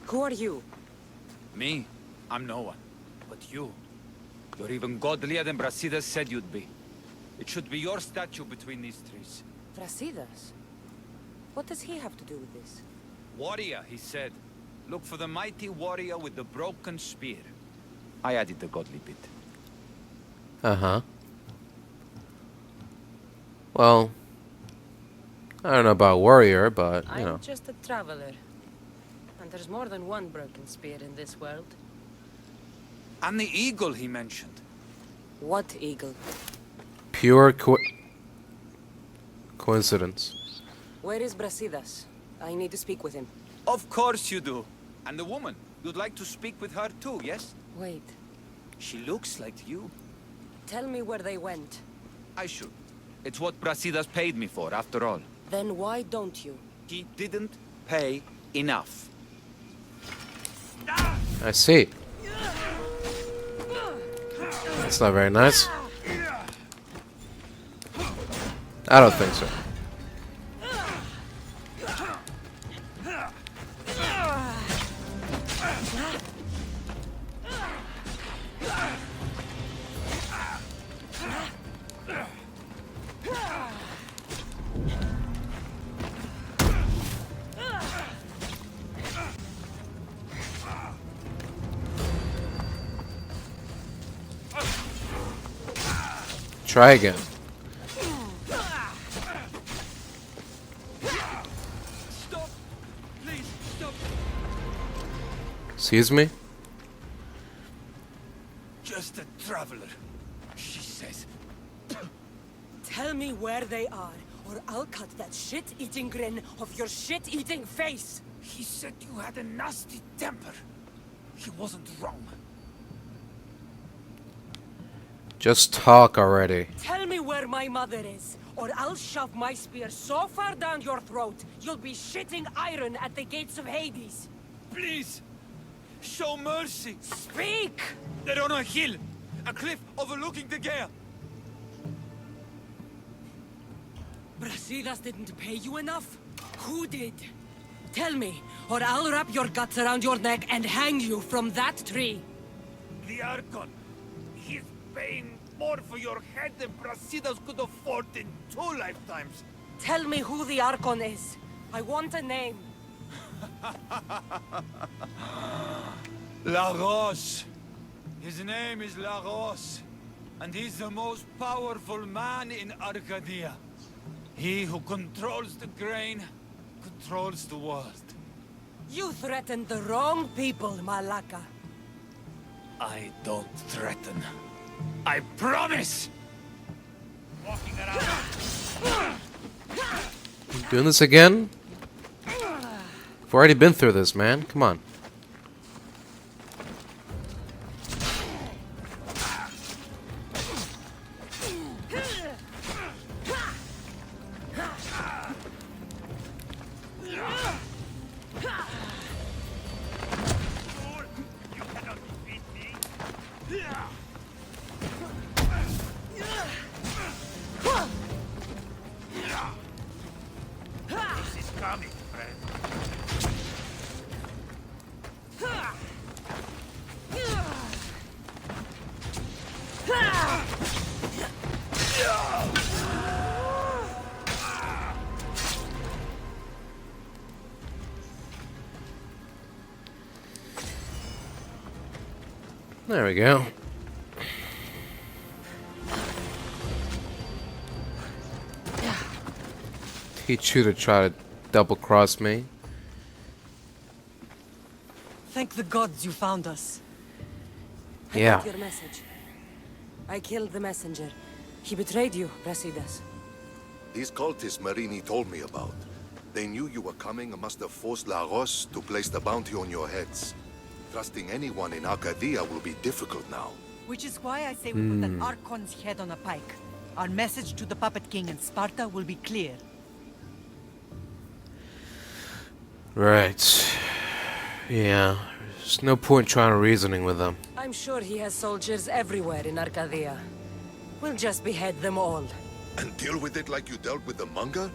Who are you? Me? I'm no one. But you. You're even godlier than Brasidas said you'd be. It should be your statue between these trees. Brasidas? What does he have to do with this? Warrior, he said. Look for the mighty warrior with the broken spear. I added the godly bit. Uh-huh. Well, I don't know about warrior, but, you know. I'm just a traveler. And there's more than one broken spear in this world. And the eagle he mentioned. What eagle? Pure coincidence. Where is Brasidas? I need to speak with him. Of course you do. And the woman. You'd like to speak with her too, yes? Wait. She looks like you. Tell me where they went. I should. It's what Brasidas paid me for, after all. Then why don't you? He didn't pay enough. I see. That's not very nice. I don't think so. Try again. Stop! Please, stop! Excuse me? Just a traveler, she says. Tell me where they are, or I'll cut that shit-eating grin off your shit-eating face! He said you had a nasty temper. He wasn't wrong. Just talk already. Tell me where my mother is, or I'll shove my spear so far down your throat, you'll be shitting iron at the gates of Hades. Please, show mercy. Speak! They're on a hill, a cliff overlooking the gale. Brasidas didn't pay you enough? Who did? Tell me, or I'll wrap your guts around your neck and hang you from that tree. The Archon. He's paying more for your head than Brasidas could afford in 2 lifetimes. Tell me who the Archon is. I want a name. Lagos. His name is Lagos. And he's the most powerful man in Arkadia. He who controls the grain, controls the world. You threatened the wrong people, Malaka. I don't threaten. I promise! Walking around. Doing this again? I've already been through this, man. Come on. There we go. Teach you to try to double-cross me. Thank the gods you found us. I Yeah. got your message. I killed the messenger. He betrayed you, Brasidas. These cultists Myrrine told me about. They knew you were coming and must have forced Lagos to place the bounty on your heads. Trusting anyone in Arkadia will be difficult now. Which is why I say we put an Archon's head on a pike. Our message to the Puppet King in Sparta will be clear. Right. Yeah. There's no point trying to reasoning with them. I'm sure he has soldiers everywhere in Arkadia. We'll just behead them all. And deal with it like you dealt with the manga?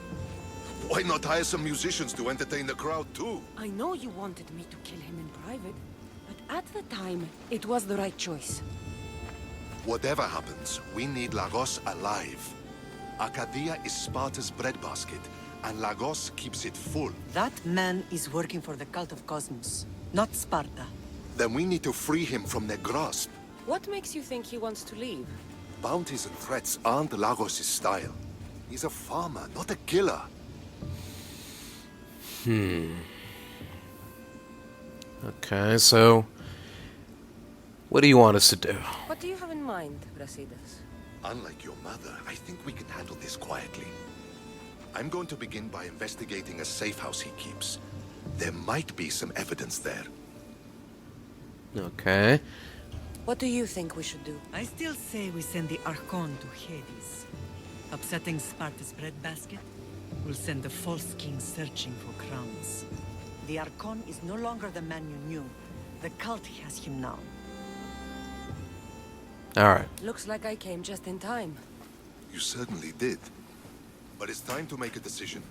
Why not hire some musicians to entertain the crowd too? I know you wanted me to kill him in private, but at the time, it was the right choice. Whatever happens, we need Lagos alive. Arkadia is Sparta's breadbasket, and Lagos keeps it full. That man is working for the cult of Cosmos, not Sparta. Then we need to free him from their grasp. What makes you think he wants to leave? Bounties and threats aren't Lagos' style. He's a farmer, not a killer. Okay, so what do you want us to do? What do you have in mind, Brasidas? Unlike your mother, I think we can handle this quietly. I'm going to begin by investigating a safe house he keeps. There might be some evidence there. Okay. What do you think we should do? I still say we send the Archon to Hades. Upsetting Sparta's breadbasket will send the false king searching for crowns. The Archon is no longer the man you knew. The cult has him now. Alright. Looks like I came just in time. You certainly did. But it's time to make a decision.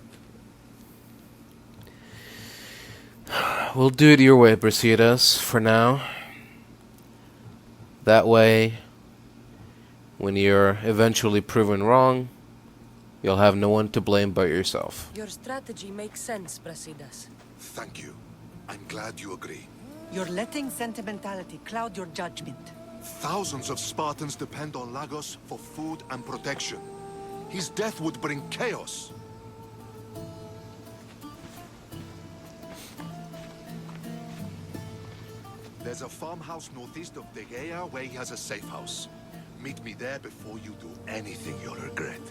We'll do it your way, Brasidas, for now. That way, when you're eventually proven wrong, you'll have no one to blame but yourself. Your strategy makes sense, Brasidas. Thank you. I'm glad you agree. You're letting sentimentality cloud your judgment. Thousands of Spartans depend on Lagos for food and protection. His death would bring chaos. There's a farmhouse northeast of Degea where he has a safe house. Meet me there before you do anything you'll regret.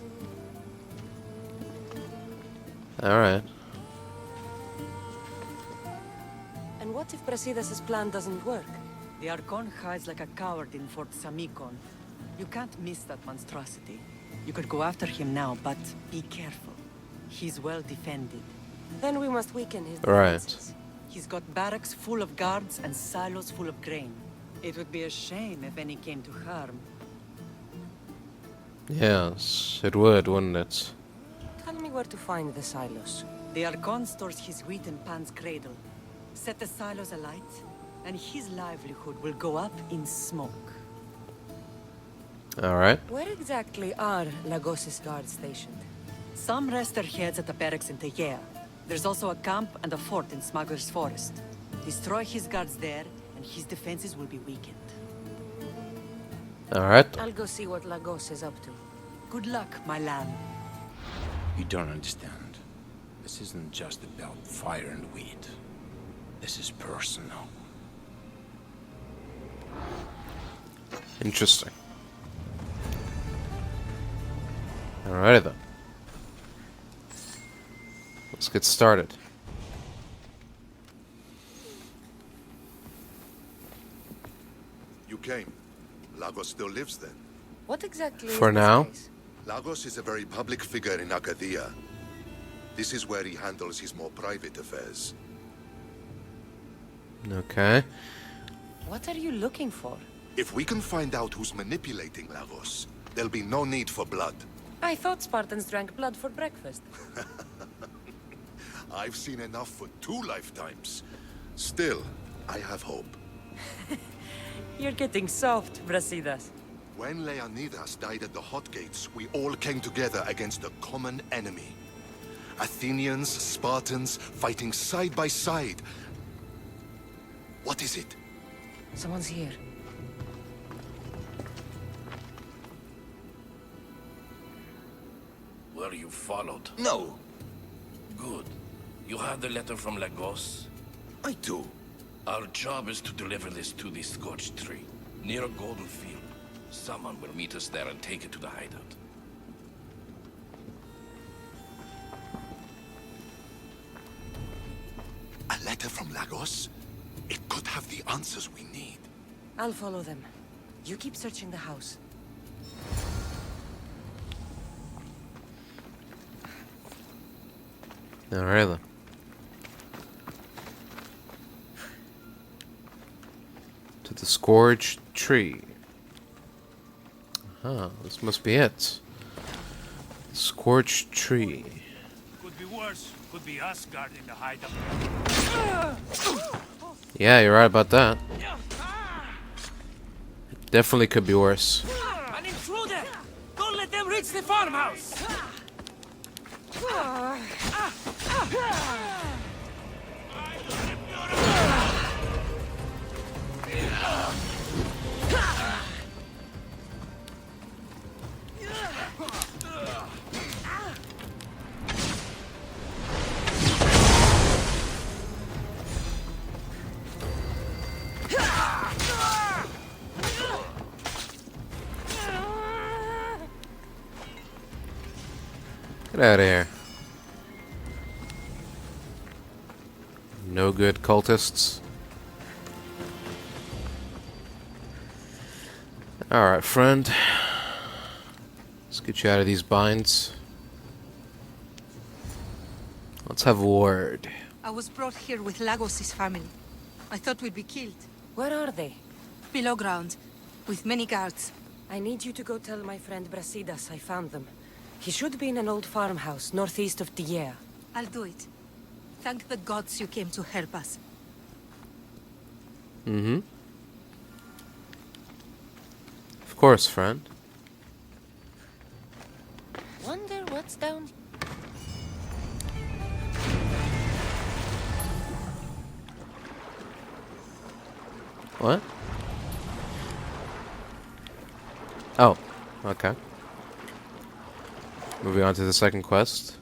Alright. And what if Brasidas' plan doesn't work? The Archon hides like a coward in Fort Samikon. You can't miss that monstrosity. You could go after him now, but be careful. He's well defended. Then we must weaken his Right. defenses. He's got barracks full of guards and silos full of grain. It would be a shame if any came to harm. Yes, it would, wouldn't it? Tell me where to find the silos. The Archon stores his wheat in Pan's cradle. Set the silos alight, and his livelihood will go up in smoke. Alright. Where exactly are Lagos' guards stationed? Some rest their heads at the barracks in Tegea. There's also a camp and a fort in Smuggler's Forest. Destroy his guards there, and his defenses will be weakened. Alright. I'll go see what Lagos is up to. Good luck, my lamb. You don't understand. This isn't just about fire and wheat. This is personal. Interesting. Alrighty then. Let's get started. You came. Lagos still lives then. What exactly For is this now. place? Lagos is a very public figure in Arkadia. This is where he handles his more private affairs. Okay. What are you looking for? If we can find out who's manipulating Lagos, there'll be no need for blood. I thought Spartans drank blood for breakfast. I've seen enough for 2 lifetimes. Still, I have hope. You're getting soft, Brasidas. When Leonidas died at the Hot Gates, we all came together against a common enemy. Athenians, Spartans, fighting side by side. What is it? Someone's here. Were you followed? No, Good. You have the letter from Lagos? I do. Our job is to deliver this to the scorched tree, near a golden field. Someone will meet us there and take it to the hideout. A letter from Lagos? It could have the answers we need. I'll follow them. You keep searching the house. Alright then. To the scourged tree. This must be it. Scorched tree. Could be worse. worse could be us guarding the hideout. Yeah, you're right about that. It definitely could be worse. An intruder! Don't let them reach the farmhouse! Get out of here. No good cultists. Alright, friend. Let's get you out of these binds. Let's have a word. I was brought here with Lagos' family. I thought we'd be killed. Where are they? Below ground, with many guards. I need you to go tell my friend Brasidas I found them. He should be in an old farmhouse northeast of Tyre. I'll do it. Thank the gods you came to help us. Mm-hmm. Of course, friend. Wonder what's down. What? Oh, okay. Moving on to the second quest.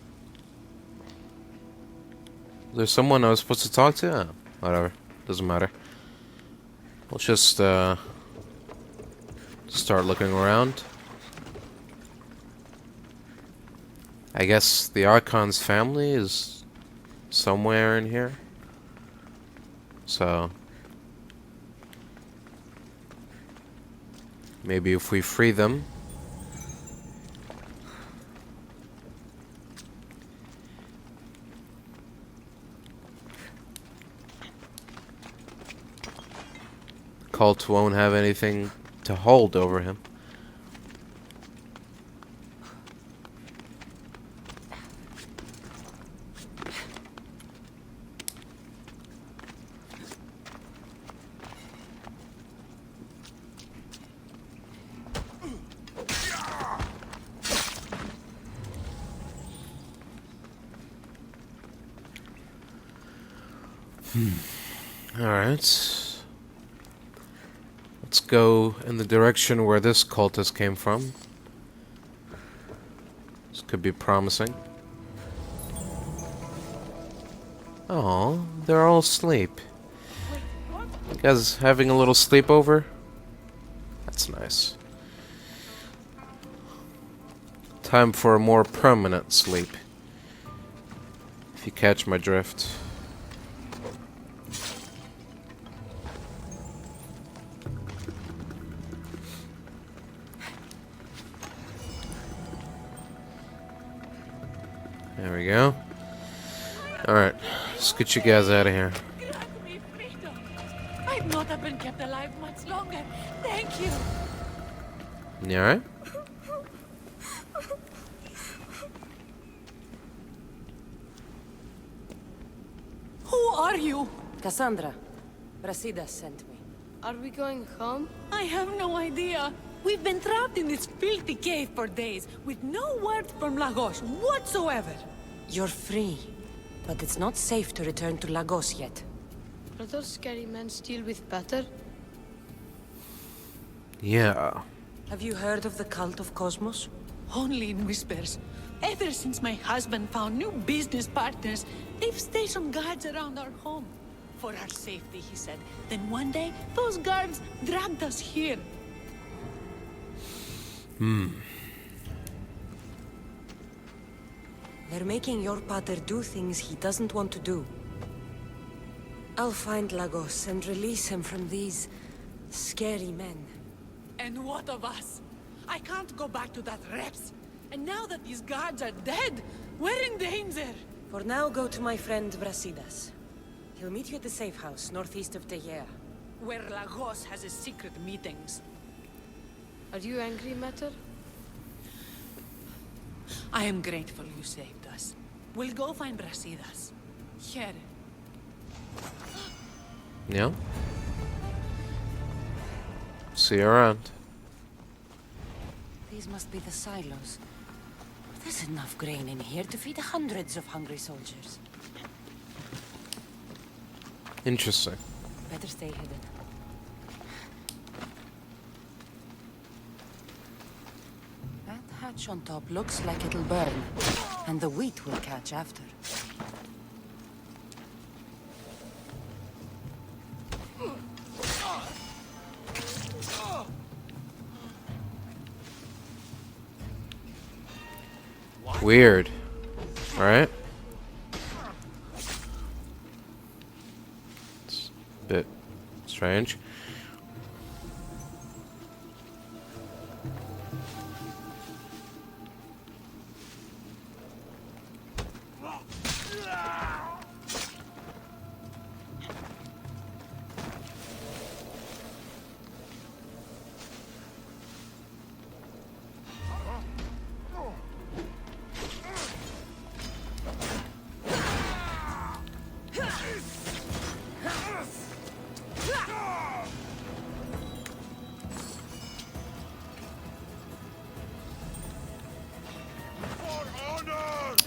Is there someone I was supposed to talk to? Oh, whatever. Doesn't matter. Let's just start looking around. I guess the Archon's family is somewhere in here. So maybe if we free them. Cult won't have anything to hold over him. Alright. Let's go in the direction where this cultist came from. This could be promising. Oh, they're all asleep. You guys having a little sleepover? That's nice. Time for a more permanent sleep. If you catch my drift. There we go. Alright, let's get you guys out of here. Grant me freedom. I'd not have been kept alive much longer. Thank you. You alright? Who are you? Kassandra. Brasidas sent me. Are we going home? I have no idea. We've been trapped in this filthy cave for days, with no word from Lagos whatsoever. You're free, but it's not safe to return to Lagos yet. Are those scary men still with Peter? Yeah. Have you heard of the cult of Cosmos? Only in whispers. Ever since my husband found new business partners, they've stationed guards around our home. For our safety, he said. Then one day, those guards dragged us here. They're making your pater do things he doesn't want to do. I'll find Lagos and release him from these scary men. And what of us? I can't go back to that Reps. And now that these guards are dead, we're in danger. For now, go to my friend Brasidas. He'll meet you at the safe house, northeast of Tyre. Where Lagos has his secret meetings. Are you angry, Mater? I am grateful you saved us. We'll go find Brasidas. Here. Yeah. See you around. These must be the silos. There's enough grain in here to feed hundreds of hungry soldiers. Interesting. Better stay hidden. That hatch on top looks like it'll burn, and the wheat will catch after. Weird. Right? It's a bit strange.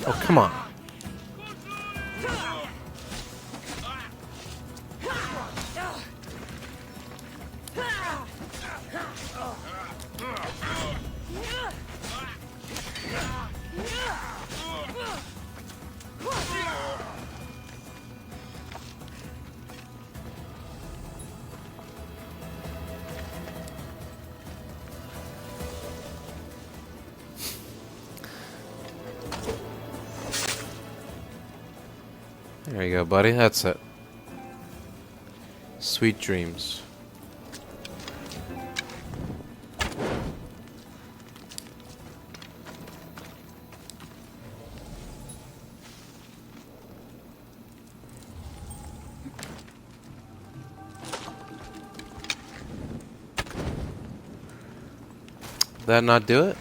Oh, come on. There you go, buddy. That's it. Sweet dreams. Did that not do it?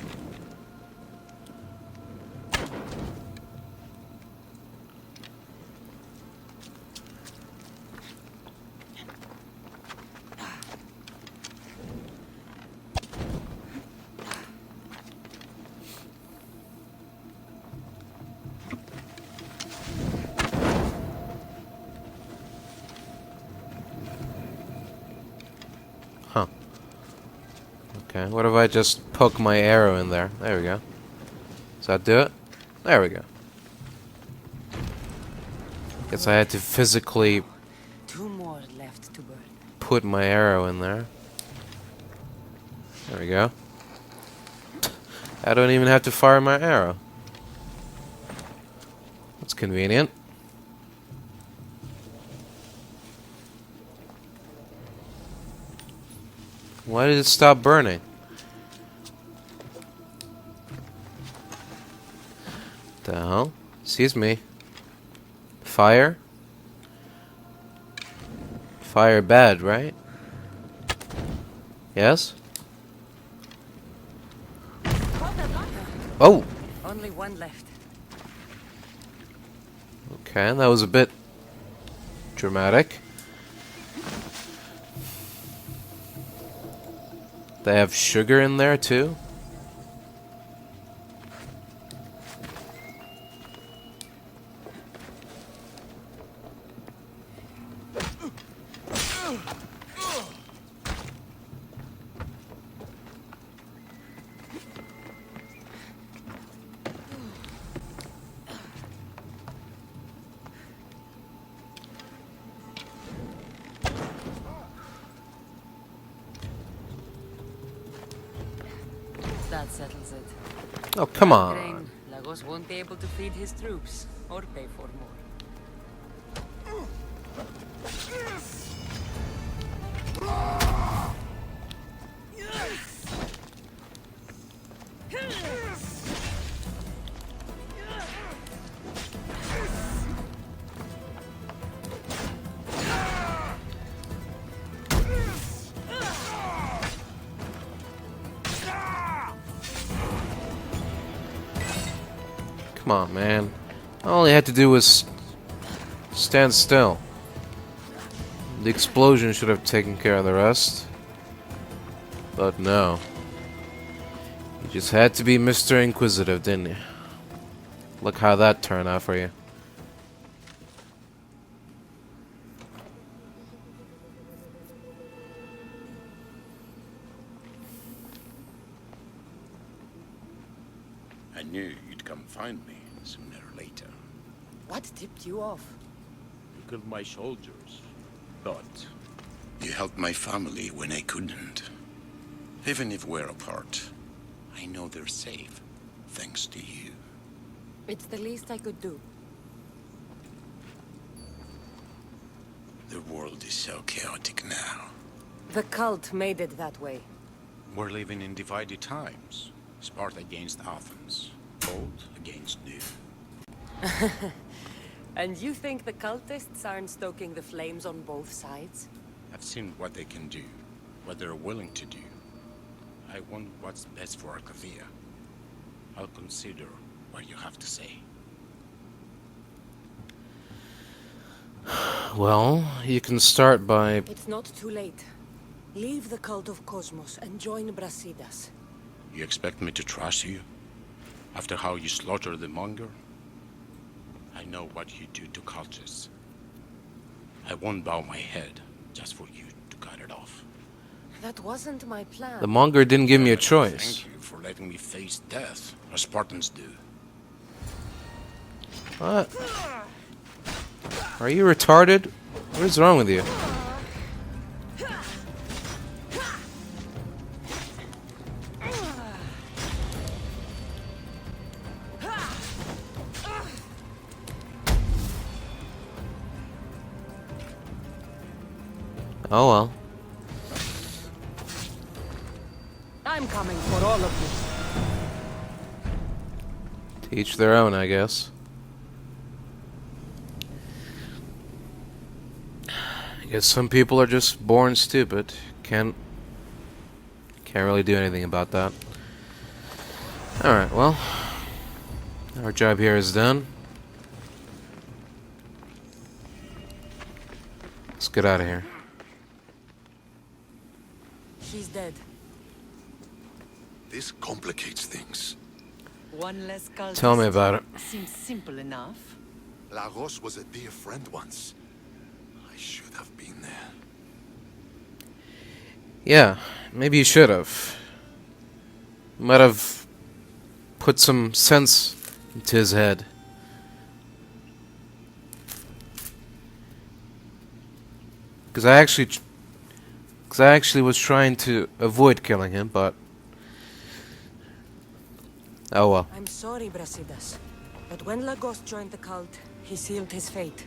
Huh. Okay, what if I just poke my arrow in there? There we go. Does that do it? There we go. Guess I had to physically Two more left to burn. put my arrow in there. There we go. I don't even have to fire my arrow. That's convenient. Why did it stop burning? The hell? Excuse me. Fire? Fire bad, right? Yes? Oh! Only one left. Okay, that was a bit dramatic. They have sugar in there too? That settles it. Oh, come on. Grain, Lagos won't be able to feed his troops or pay for more. Come on, man. All he had to do was stand still. The explosion should have taken care of the rest. But no. You just had to be Mr. Inquisitive, didn't you? Look how that turned out for you. I knew you'd come find me sooner or later. What tipped you off? You killed my soldiers, but you helped my family when I couldn't. Even if we're apart, I know they're safe, thanks to you. It's the least I could do. The world is so chaotic now. The cult made it that way. We're living in divided times. Sparta against Athens, old against new. And you think the cultists aren't stoking the flames on both sides? I've seen what they can do, what they're willing to do. I want what's best for Arkadia. I'll consider what you have to say. Well, you can start by... It's not too late. Leave the cult of Cosmos and join Brasidas. You expect me to trust you? After how you slaughtered the monger? I know what you do to cultists. I won't bow my head just for you to cut it off. That wasn't my plan. The monger didn't give me a choice. Thank you for letting me face death, as Spartans do. What? Are you retarded? What is wrong with you? Oh well. I'm coming for all of you. To each their own, I guess. I guess some people are just born stupid. Can't really do anything about that. Alright, well. Our job here is done. Let's get out of here. She's dead. This complicates things. One less cultist. Tell me about it. Seems simple enough. Lagos was a dear friend once. I should have been there. Yeah, maybe you should have. Might have put some sense into his head. Because I actually was trying to avoid killing him, but oh well. I'm sorry, Brasidas. But when Lagos joined the cult, he sealed his fate.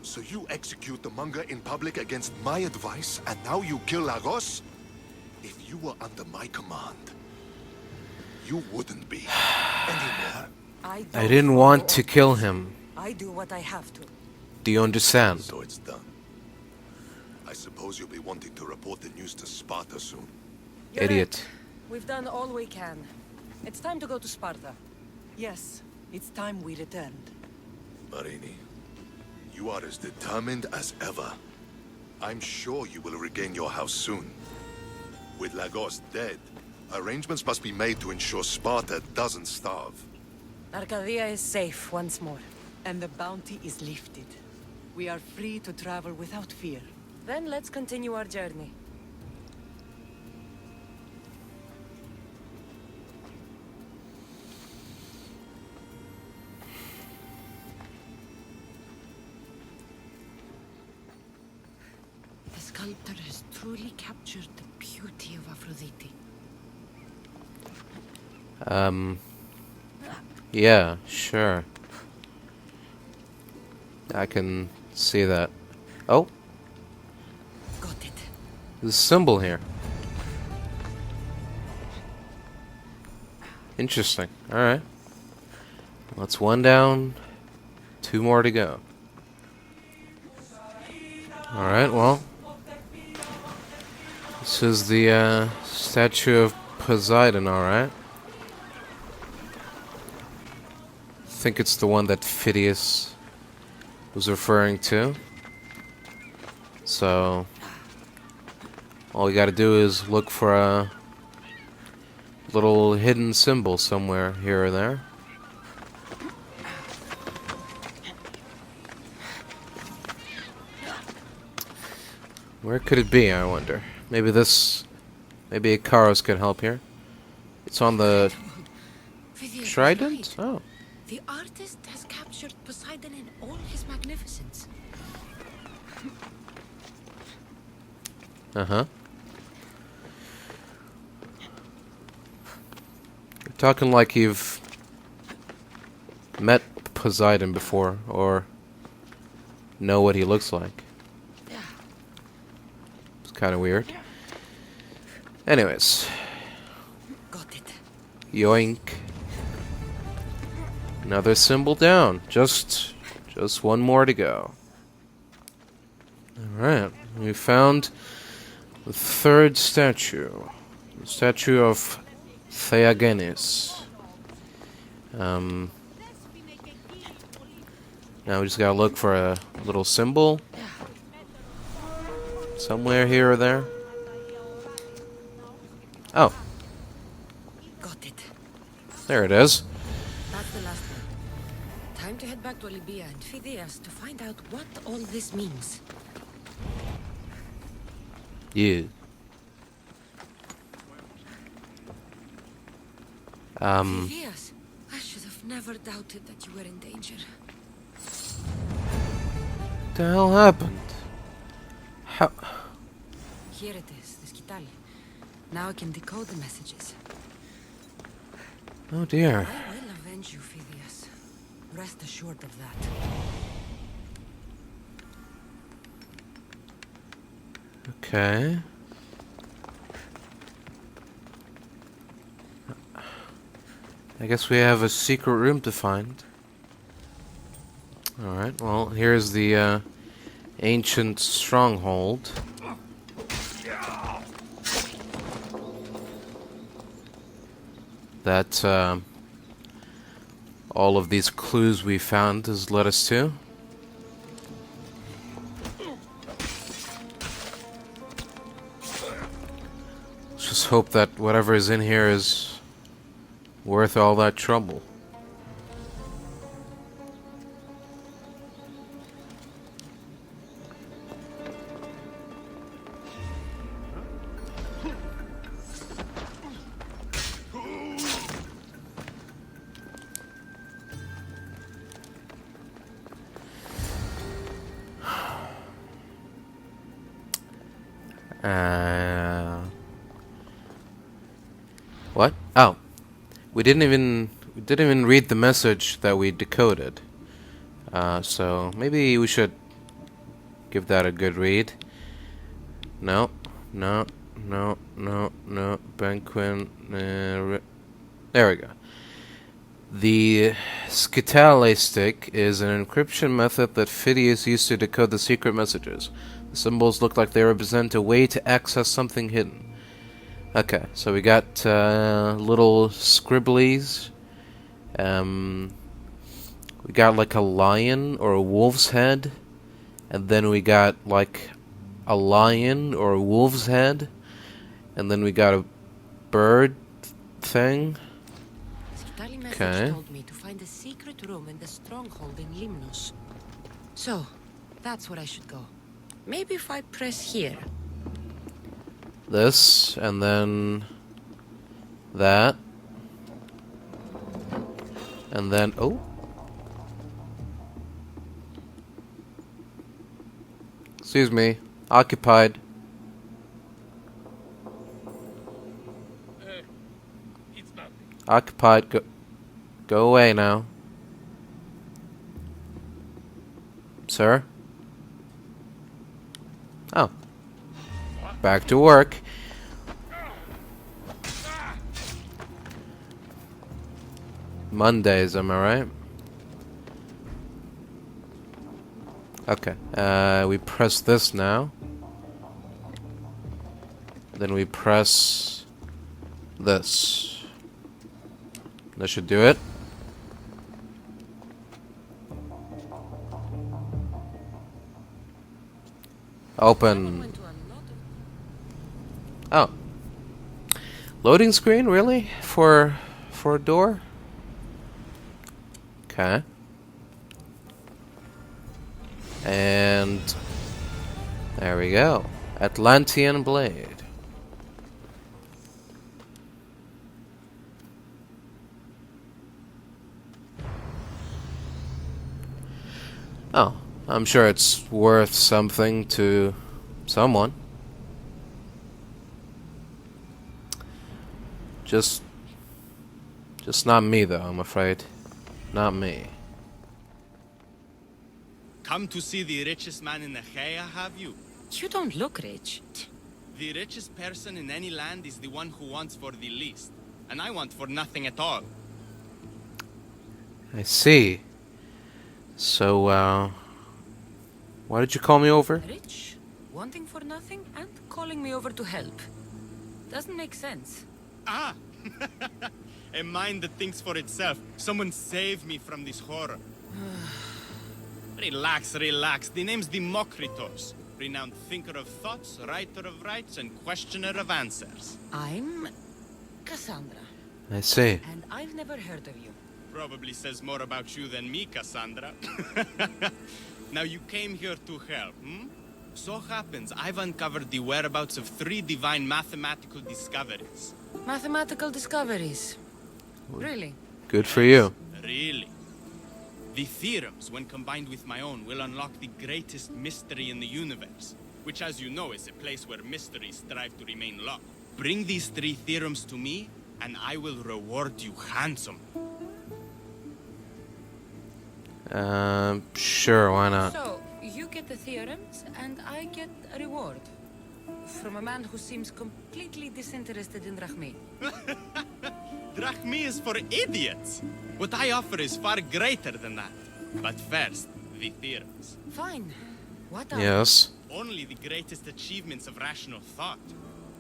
So you execute the monger in public against my advice, and now you kill Lagos? If you were under my command, you wouldn't be anymore. I didn't want to kill him. I do what I have to. Do you understand? So it's done. I suppose you'll be wanting to report the news to Sparta soon. You're Idiot. right. We've done all we can. It's time to go to Sparta. Yes, it's time we returned. Myrrine, you are as determined as ever. I'm sure you will regain your house soon. With Lagos dead, arrangements must be made to ensure Sparta doesn't starve. Arkadia is safe once more. And the bounty is lifted. We are free to travel without fear. Then let's continue our journey. The sculptor has truly captured the beauty of Aphrodite. Yeah, sure. I can see that. Oh, Got it. there's a symbol here. Interesting. Alright. That's one down, two more to go. Alright, well. This is the statue of Poseidon, alright. think it's the one that Phidias was referring to. So all we gotta do is look for a little hidden symbol somewhere here or there. Where could it be, I wonder? Maybe Ikaros can help here. It's on the trident? Oh. The artist has captured Poseidon in all his magnificence. Uh-huh. You're talking like you've met Poseidon before, or know what he looks like. It's kind of weird. Anyways. Got it. Yoink. Another symbol down. Just one more to go. Alright. We found the third statue. The statue of Theagenes. Now we just gotta look for a little symbol. Somewhere here or there. Oh. Got it. There it is. That's the last one. Time to head back to Libya and Phidias to find out what all this means. Yeah. Phidias, I should have never doubted that you were in danger. What the hell happened? How? Here it is, the Skitali. Now I can decode the messages. Oh dear. I will avenge you, Phidias. Rest assured of that. Okay. I guess we have a secret room to find. Alright, well, here's the ancient stronghold. That all of these clues we found has led us to. Let's just hope that whatever is in here is worth all that trouble. What? Oh, we didn't even read the message that we decoded. So maybe we should give that a good read. No. Banquin. There we go. The Skitale stick is an encryption method that Phidias used to decode the secret messages. The symbols look like they represent a way to access something hidden. Okay, so we got little scribblies. We got like a lion or a wolf's head. And then we got like a lion or a wolf's head. And then we got a bird thing. Okay. Told me to find a secret room in the stronghold in Limnos. So, that's where I should go. Maybe if I press here. This, and then that. And then, oh. Excuse me. Occupied. Occupied. Go away now. Sir? Oh. Back to work. Mondays, am I right? Okay. We press this now. Then we press this. That should do it. Open. Oh. Loading screen, really? For a door? Okay. And there we go. Atlantean blade. Oh, I'm sure it's worth something to someone. Just not me, though, I'm afraid. Not me. Come to see the richest man in Achaia, have you? You don't look rich. The richest person in any land is the one who wants for the least. And I want for nothing at all. I see. So, why did you call me over? Rich, wanting for nothing, and calling me over to help. Doesn't make sense. Ah! A mind that thinks for itself. Someone save me from this horror. Relax, relax. The name's Demokritos. Renowned thinker of thoughts, writer of rights, and questioner of answers. I'm Kassandra. I see. And I've never heard of you. Probably says more about you than me, Kassandra. Now you came here to help, hmm? So happens I've uncovered the whereabouts of 3 divine mathematical discoveries. Mathematical discoveries. Really? Good for you. Really? The theorems, when combined with my own, will unlock the greatest mystery in the universe, which, as you know, is a place where mysteries strive to remain locked. Bring these 3 theorems to me, and I will reward you handsomely. Sure, why not? So, you get the theorems, and I get a reward. From a man who seems completely disinterested in Drachmi. Drachmi is for idiots! What I offer is far greater than that. But first, the theorems. Fine. What are Yes. Only the greatest achievements of rational thought.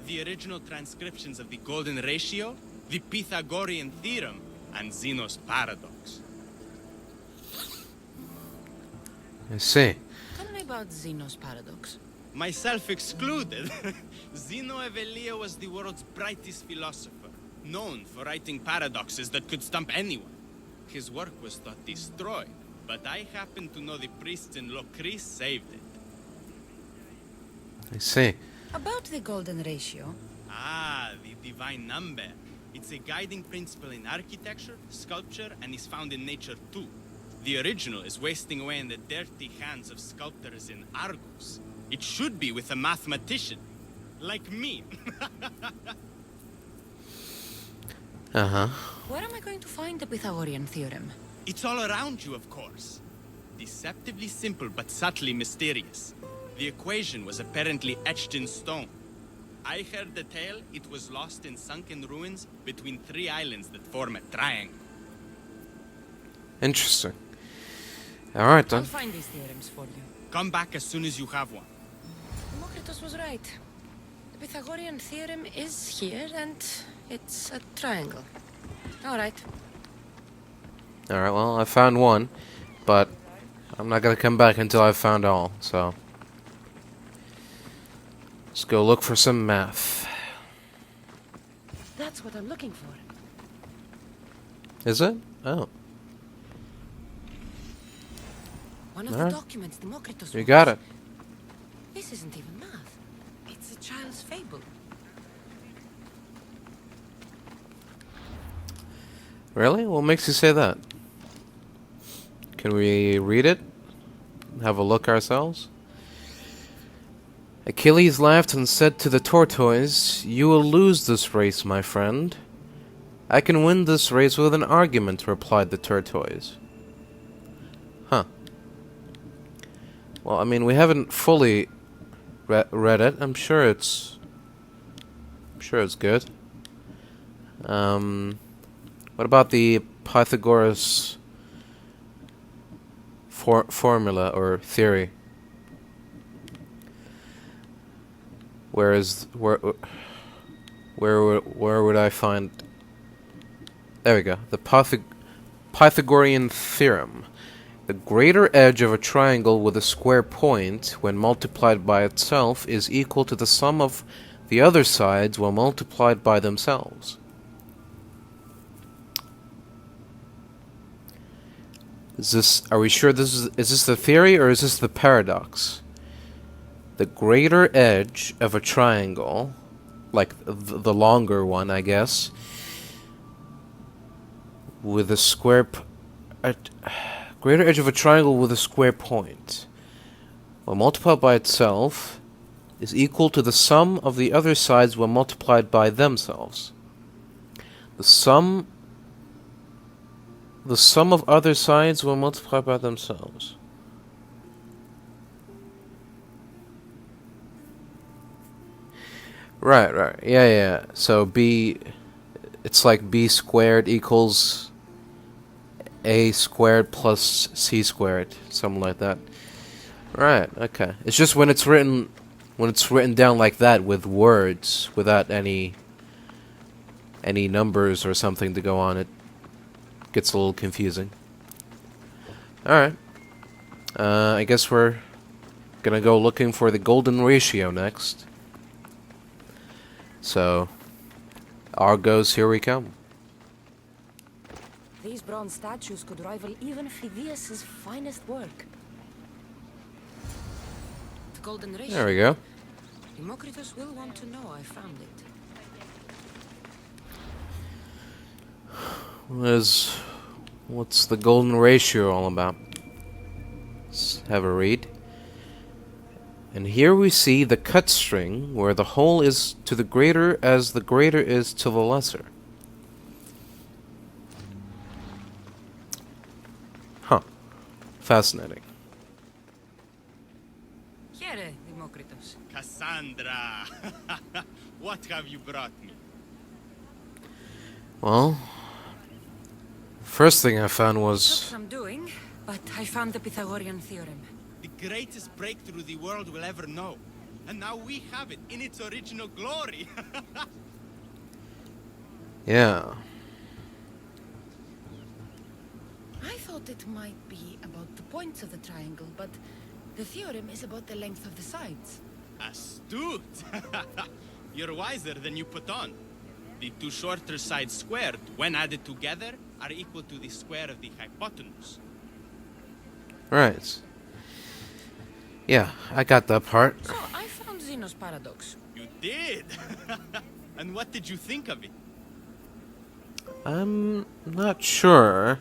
The original transcriptions of the Golden Ratio, the Pythagorean Theorem, and Zeno's Paradox. I see. Tell me about Zeno's Paradox. Myself excluded. Zeno of Elea was the world's brightest philosopher, known for writing paradoxes that could stump anyone. His work was thought destroyed, but I happen to know the priests in Locris saved it. I see. About the Golden Ratio. Ah, the divine number. It's a guiding principle in architecture, sculpture, and is found in nature too. The original is wasting away in the dirty hands of sculptors in Argos. It should be with a mathematician. Like me. Uh-huh. Where am I going to find the Pythagorean Theorem? It's all around you, of course. Deceptively simple, but subtly mysterious. The equation was apparently etched in stone. I heard the tale it was lost in sunken ruins between 3 islands that form a triangle. Interesting. Alright I'll then. find these theorems for you. Come back as soon as you have one. Demokritos was right. The Pythagorean Theorem is here, and it's a triangle. Alright. Alright, well, I found one, but I'm not gonna come back until I've found all, so. Let's go look for some math. That's what I'm looking for. Is it? Oh. One of Alright. the documents Demokritos You wrote. got it. This isn't even math. It's a child's fable. Really? What makes you say that? Can we read it? Have a look ourselves? Achilles laughed and said to the tortoise, "You will lose this race, my friend." "I can win this race with an argument," replied the tortoise. Huh. Well, I mean, we haven't fully read it. I'm sure it's good. What about the Pythagoras formula or theory? Where would I find? There we go. The Pythagorean theorem. The greater edge of a triangle with a square point, when multiplied by itself, is equal to the sum of the other sides when multiplied by themselves. Are we sure is this the theory or is this the paradox? The greater edge of a triangle, like the longer one, I guess, with a square greater edge of a triangle with a square point, when multiplied by itself, is equal to the sum of the other sides when multiplied by themselves. The sum of other sides when multiplied by themselves. Right. Yeah. So it's like b squared equals a squared plus c squared, something like that. Right, okay. It's just when it's written down like that with words, without any numbers or something to go on, it gets a little confusing. Alright. I guess we're gonna go looking for the golden ratio next. So, Argos, here we come. These bronze statues could rival even Phidias' finest work. The golden ratio. There we go. Democritus will want to know I found it. What's the golden ratio all about? Let's have a read. And here we see the cut string, where the whole is to the greater as the greater is to the lesser. Huh. Fascinating. Here, Democritus. Kassandra! What have you brought me? Well, first thing I found Took was... some doing, but I found the Pythagorean theorem. The greatest breakthrough the world will ever know. And now we have it in its original glory. Yeah. I thought it might be about the points of the triangle, but the theorem is about the length of the sides. Astute! You're wiser than you put on. The two shorter sides squared, when added together, are equal to the square of the hypotenuse. Right. Yeah, I got that part. So I found Zeno's paradox. You did? And what did you think of it? I'm not sure.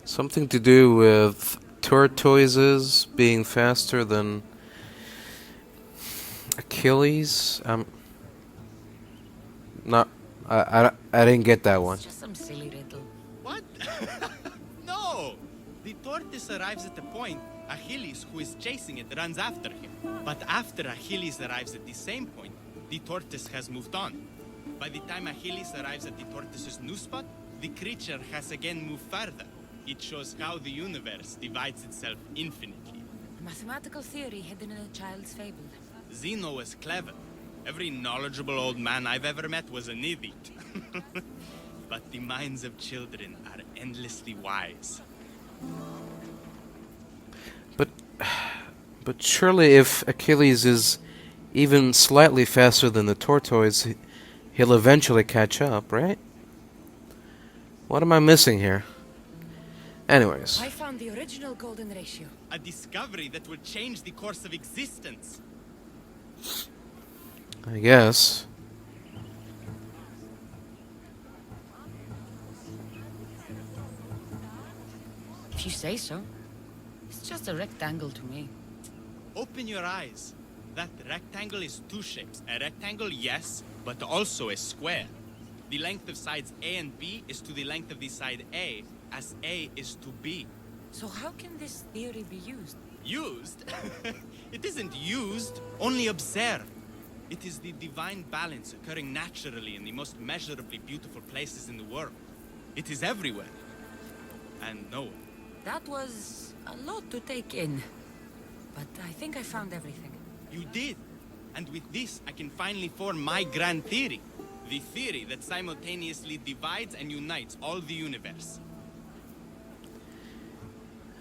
Something to do with tortoises being faster than Achilles. Not. I didn't get that one. It's just some silly riddle. What? No! The tortoise arrives at the point, Achilles, who is chasing it, runs after him. But after Achilles arrives at the same point, the tortoise has moved on. By the time Achilles arrives at the tortoise's new spot, the creature has again moved further. It shows how the universe divides itself infinitely. A mathematical theory hidden in a child's fable. Zeno was clever. Every knowledgeable old man I've ever met was an idiot. But the minds of children are endlessly wise. But surely if Achilles is even slightly faster than the tortoise, he'll eventually catch up, right? What am I missing here? Anyways. I found the original golden ratio. A discovery that will change the course of existence. I guess. If you say so. It's just a rectangle to me. Open your eyes. That rectangle is two shapes. A rectangle, yes, but also a square. The length of sides A and B is to the length of the side A, as A is to B. So how can this theory be used? Used? It isn't used, only observed. It is the divine balance occurring naturally in the most measurably beautiful places in the world. It is everywhere. And nowhere. That was a lot to take in. But I think I found everything. You did. And with this, I can finally form my grand theory. The theory that simultaneously divides and unites all the universe.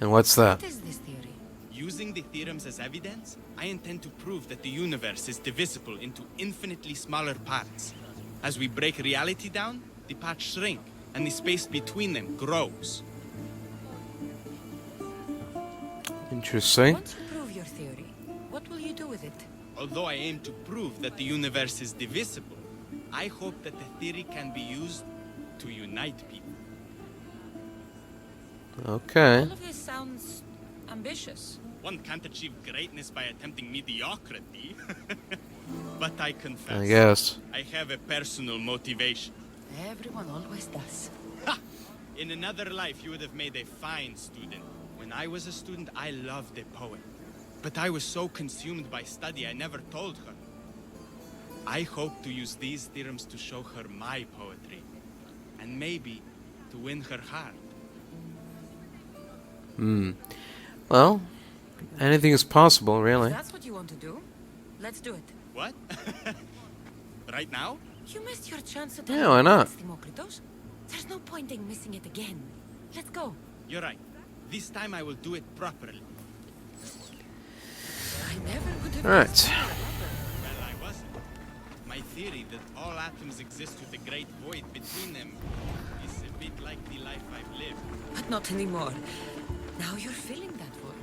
And what's that? What is this theory? Using the theorems as evidence, I intend to prove that the universe is divisible into infinitely smaller parts. As we break reality down, the parts shrink, and the space between them grows. Interesting. Once you prove your theory, what will you do with it? Although I aim to prove that the universe is divisible, I hope that the theory can be used to unite people. Okay. All of this sounds ambitious. One can't achieve greatness by attempting mediocrity. But I confess, I guess. I have a personal motivation. Everyone always does. Ha! In another life, you would have made a fine student. When I was a student, I loved a poet. But I was so consumed by study, I never told her. I hope to use these theorems to show her my poetry. And maybe to win her heart. Well, anything is possible, really. If that's what you want to do, let's do it. What? Right now? You missed your chance to Yeah, why not? Demokritos. There's no point in missing it again. Let's go. You're right. This time I will do it properly. I never would have. Alright. Well, I wasn't. My theory that all atoms exist with a great void between them is a bit like the life I've lived. But not anymore. Now you're filling that void.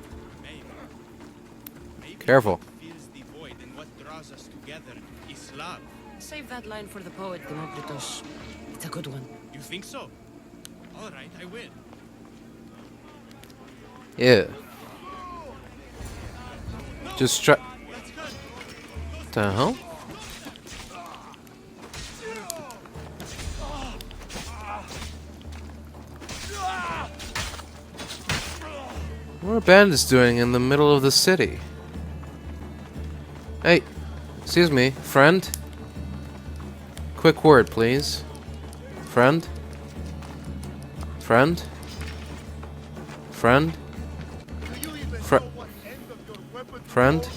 Maybe Careful. what fills the void and what draws us together is love. Save that line for the poet, Demokritos. It's a good one. You think so? All right, I will. Yeah. Just try. The hell? What are bandits doing in the middle of the city? Hey, excuse me, friend. Quick word, please. Friend? Friend? Friend? Friend?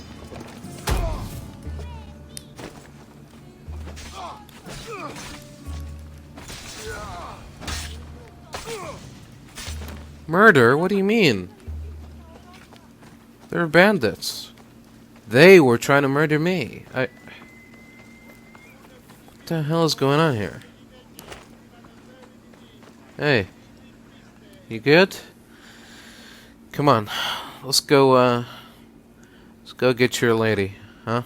Murder? What do you mean? They're bandits. They were trying to murder me. What the hell is going on here? Hey. You good? Come on. Let's go get your lady, huh?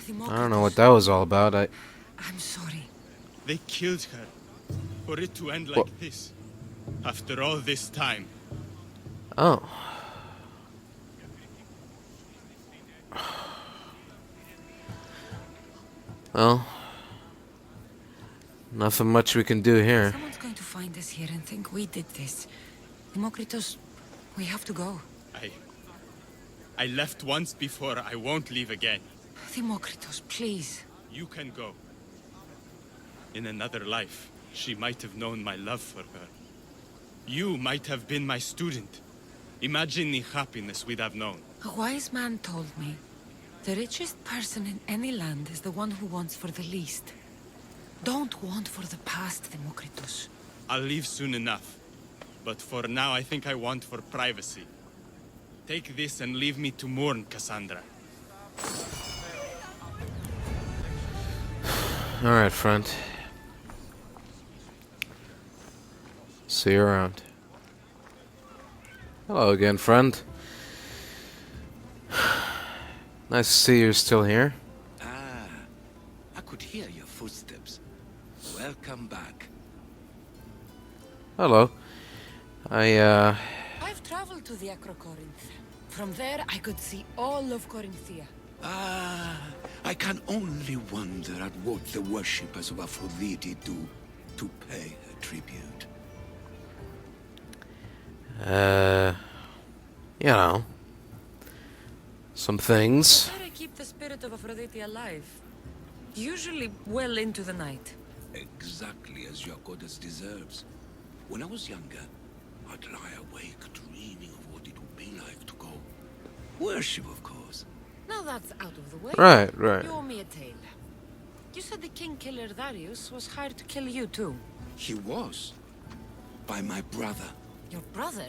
I don't know what that was all about. I'm sorry. They killed her. For it to end like this. After all this time. Oh. Well, nothing much we can do here. Someone's going to find us here and think we did this. Demokritos, we have to go. I left once before. I won't leave again. Demokritos, please. You can go. In another life, she might have known my love for her. You might have been my student. Imagine the happiness we'd have known. A wise man told me, the richest person in any land is the one who wants for the least. Don't want for the past, Demokritos. I'll leave soon enough. But for now, I think I want for privacy. Take this and leave me to mourn, Kassandra. Alright, friend. See you around. Hello again, friend. Nice to see you're still here. Ah, I could hear your footsteps. Welcome back. Hello. I've traveled to the Acrocorinth. From there, I could see all of Corinthia. Ah, I can only wonder at what the worshippers of Aphrodite do to pay her tribute. You know. Some things. How do I keep the spirit of Aphrodite alive? Usually well into the night. Exactly as your goddess deserves. When I was younger, I'd lie awake dreaming of what it would be like to go. Worship, of course. Now that's out of the way. Right, right. You owe me a tale. You said the king killer Darius was hired to kill you too. He was. By my brother. Your brother?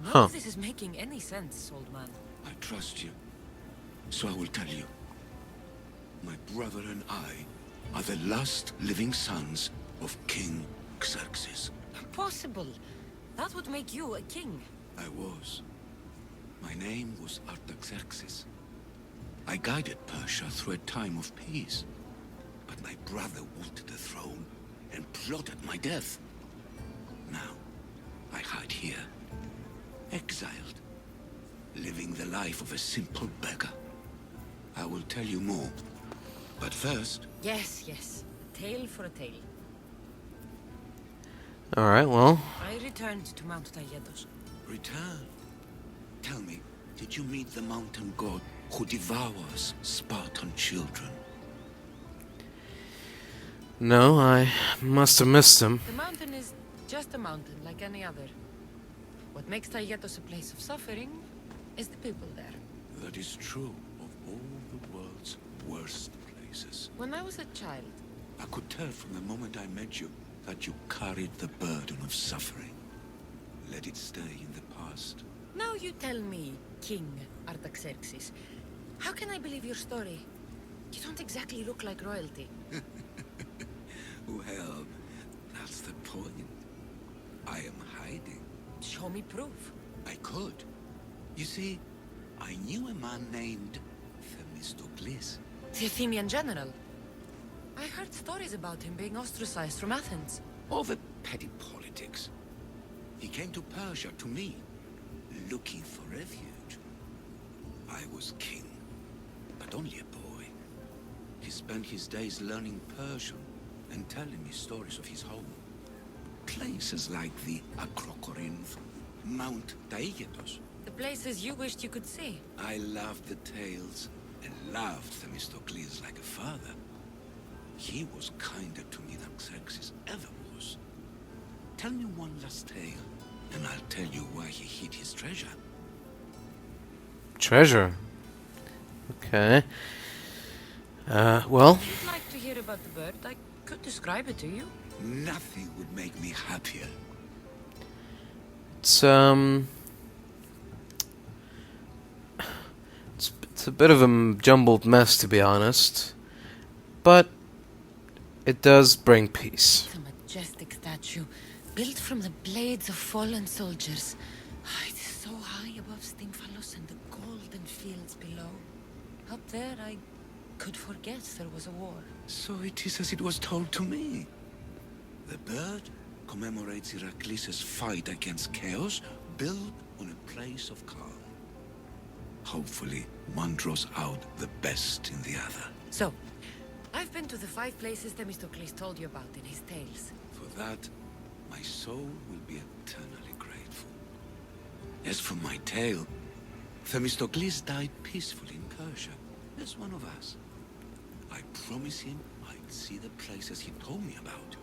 None Huh. of this is making any sense, old man. I trust you. So I will tell you. My brother and I are the last living sons of King Xerxes. Impossible. That would make you a king. I was. My name was Artaxerxes. I guided Persia through a time of peace. But my brother wanted the throne and plotted my death. Now, I hide here, exiled, living the life of a simple beggar. I will tell you more. But first... Yes, yes. A tale for a tale. Alright, well. I returned to Mount Taygetos. Return. Tell me, did you meet the mountain god who devours Spartan children? No, I must have missed him. The mountain is just a mountain like any other. What makes Taygetos a place of suffering is the people there. That is true of all the world's worst places. When I was a child, I could tell from the moment I met you that you carried the burden of suffering. Let it stay in the past. now you tell me, King Artaxerxes, how can I believe your story? You don't exactly look like royalty. Well, that's the point. I am hiding. Show me proof. I could. You see, I knew a man named Themistocles. The Athenian general. I heard stories about him being ostracized from Athens. Over petty politics. He came to Persia to me, looking for refuge. I was king, but only a boy. He spent his days learning Persian and telling me stories of his home. Places like the Acrocorinth, Mount Taygetos. The places you wished you could see. I loved the tales and loved Themistocles like a father. He was kinder to me than Xerxes ever was. Tell me one last tale, and I'll tell you why he hid his treasure. Treasure? Okay. Well... If you'd like to hear about the bird, I could describe it to you. Nothing would make me happier. It's a bit of a jumbled mess, to be honest. But it does bring peace. It's a majestic statue, built from the blades of fallen soldiers. It is so high above Stymphalos and the golden fields below. Up there, I could forget there was a war. So it is as it was told to me. The bird commemorates Heracles' fight against chaos, built on a place of calm. Hopefully, one draws out the best in the other. So, I've been to the 5 places Themistocles told you about in his tales. For that, my soul will be eternally grateful. As for my tale, Themistocles died peacefully in Persia, as one of us. I promise him I'd see the places he told me about.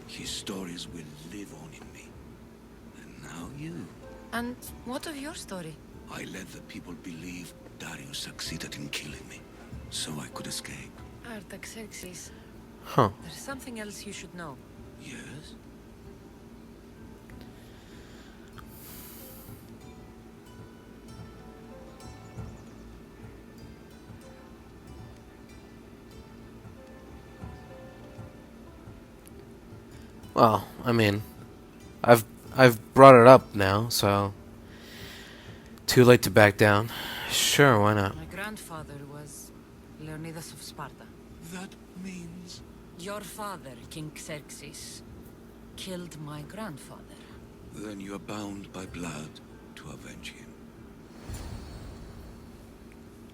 His stories will live on in me. And now you. And what of your story? I let the people believe Darius succeeded in killing me, so I could escape. Artaxerxes. Huh. There's something else you should know. Yes? Well, I mean, I've brought it up now, so too late to back down. Sure, why not? My grandfather was Leonidas of Sparta. That means... Your father, King Xerxes, killed my grandfather. Then you are bound by blood to avenge him.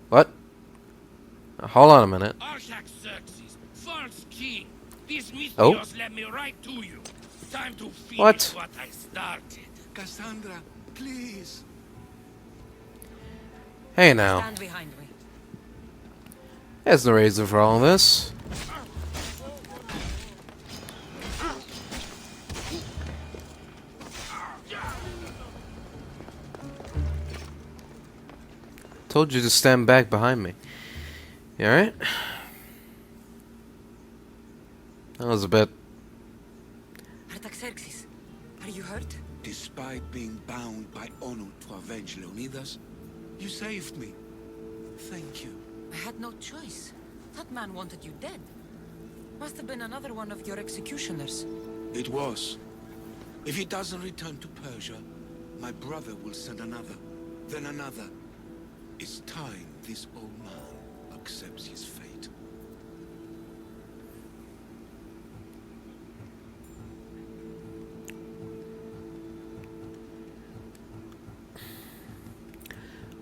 What? Hold on a minute. Artaxerxes, false king. These Oh. mystios led me right to you. Time to finish What? what I started. Kassandra, please. Hey now. Stand behind me. There's no reason for all this. Told you to stand back behind me. You alright? That was a bit... Artaxerxes, are you hurt? Despite being bound by honor to avenge Leonidas, you saved me. Thank you. I had no choice. That man wanted you dead. Must have been another one of your executioners. It was. If he doesn't return to Persia, my brother will send another, then another. It's time this old man accepts his fate.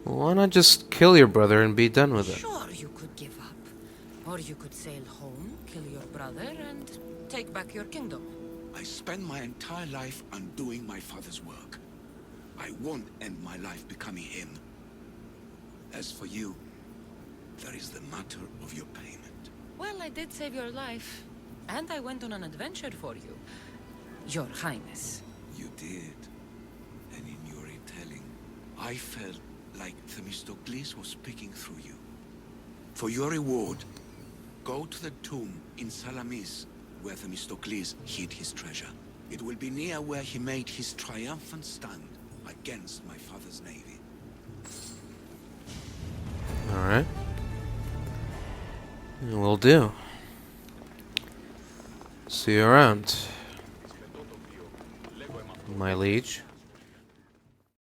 Why not just kill your brother and be done with it? Sure, you could give up. Or you could sail home, kill your brother, and take back your kingdom. I spent my entire life undoing my father's work. I won't end my life becoming him. As for you, there is the matter of your payment. Well, I did save your life. And I went on an adventure for you. Your Highness. You did. And in your retelling, I felt like Themistocles was speaking through you. For your reward, go to the tomb in Salamis, where Themistocles hid his treasure. It will be near where he made his triumphant stand against my father's navy. Alright. Will do. See you around, my liege.